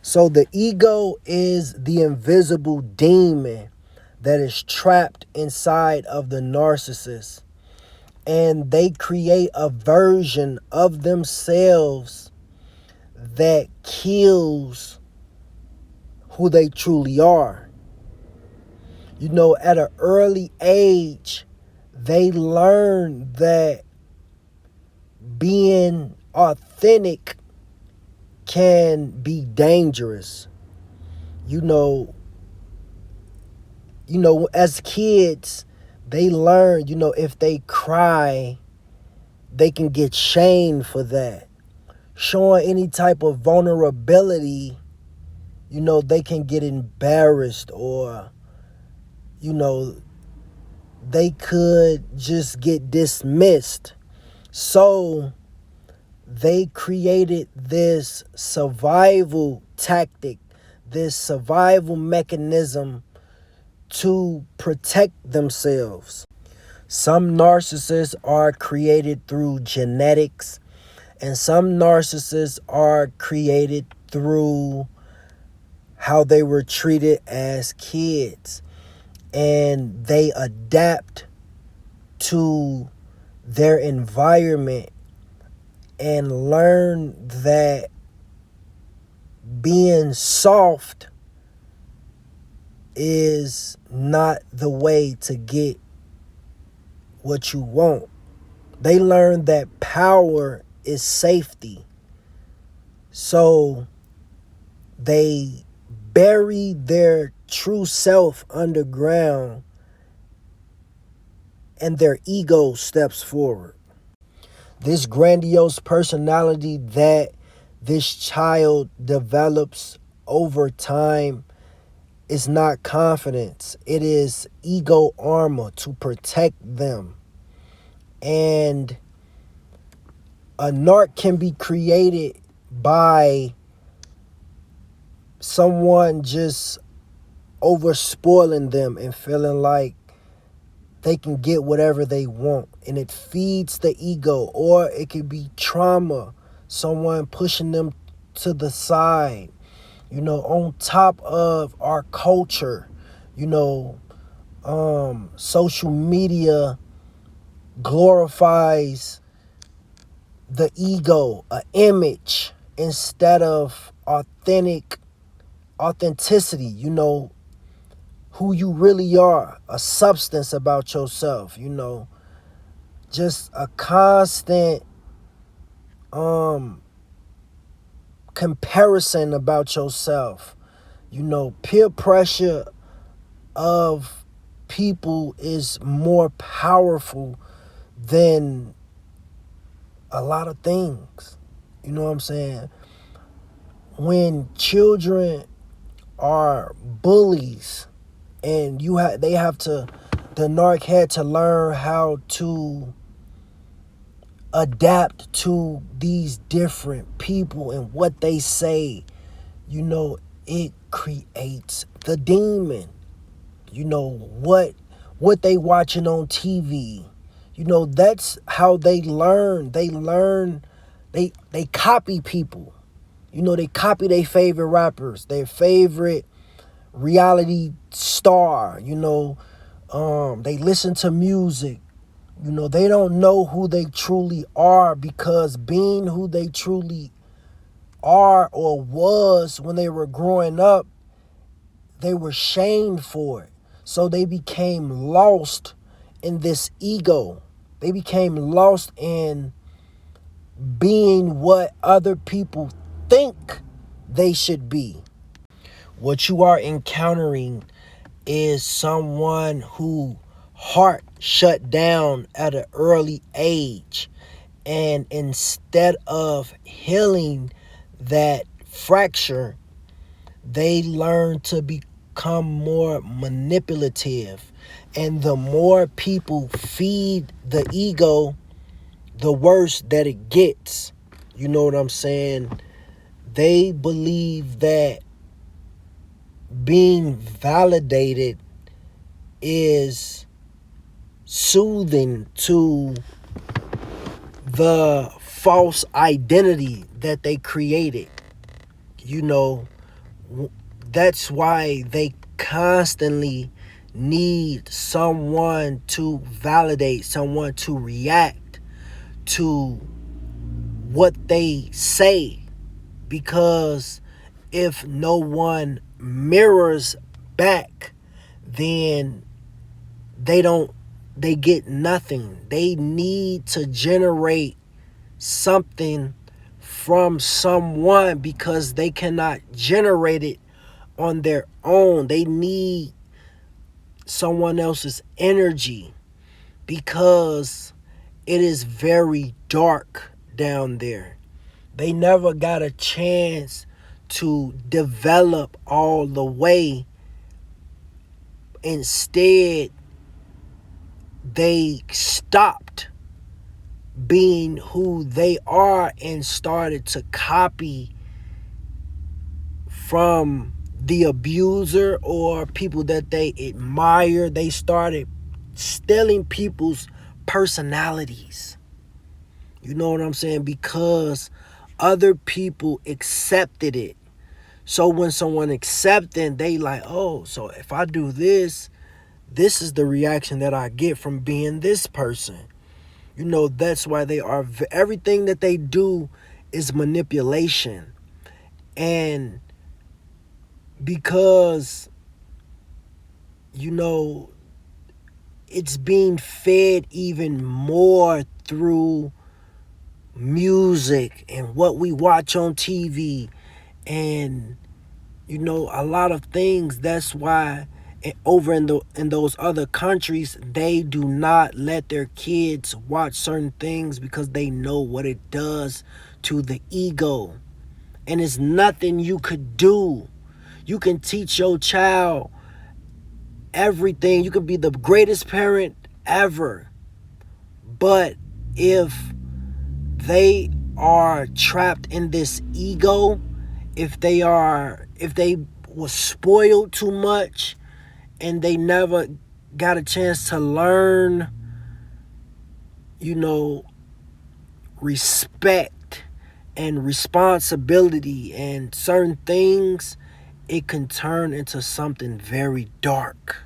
So the ego is the invisible demon that is trapped inside of the narcissist. And they create a version of themselves that kills who they truly are. At an early age, they learn that being authentic can be dangerous. You know, as kids, they learn, if they cry, they can get shamed for that. Showing any type of vulnerability, they can get embarrassed, or, they could just get dismissed. So they created this survival tactic, this survival mechanism to protect themselves. Some narcissists are created through genetics, and some narcissists are created through how they were treated as kids. And they adapt to their environment and learn that being soft is not the way to get what you want. They learn that power is safety. So they bury their true self underground, and their ego steps forward. This grandiose personality that this child develops over time is not confidence. It is ego armor to protect them. And a narc can be created by someone just over spoiling them and feeling like they can get whatever they want, and it feeds the ego. Or it could be trauma, someone pushing them to the side, on top of our culture. Social media glorifies the ego, an image, instead of authenticity, who you really are, a substance about yourself, just a constant comparison about yourself. Peer pressure of people is more powerful than a lot of things. You know what I'm saying? When children are bullies, and the narc had to learn how to adapt to these different people and what they say, it creates the demon. What they watching on TV. That's how they learn. They copy people. They copy their favorite rappers, their favorite reality star. They listen to music. They don't know who they truly are, because being who they truly are or was when they were growing up, they were shamed for it. So they became lost in this ego. They became lost in being what other people think they should be. What you are encountering is someone who heart shut down at an early age, and instead of healing that fracture, they learn to become more manipulative. And the more people feed the ego, the worse that it gets. You know what I'm saying? They believe that being validated is soothing to the false identity that they created. That's why they constantly need someone to validate, someone to react to what they say, because if no one mirrors back, then they get nothing. They need to generate something from someone because they cannot generate it on their own. They need someone else's energy because it is very dark down there. They never got a chance to develop all the way. Instead, they stopped being who they are and started to copy from the abuser or people that they admire. They started stealing people's personalities. You know what I'm saying? Because other people accepted it. So when someone accepted, they like, oh, so if I do this, this is the reaction that I get from being this person. You know, that's why they are, everything that they do is manipulation. And because, you know, it's being fed even more through music and what we watch on TV and, you know, a lot of things. That's why over in those other countries, they do not let their kids watch certain things because they know what it does to the ego. And it's nothing you could do. You can teach your child everything. You can be the greatest parent ever. But if they are trapped in this ego, if they was spoiled too much and they never got a chance to learn, you know, respect and responsibility and certain things, it can turn into something very dark.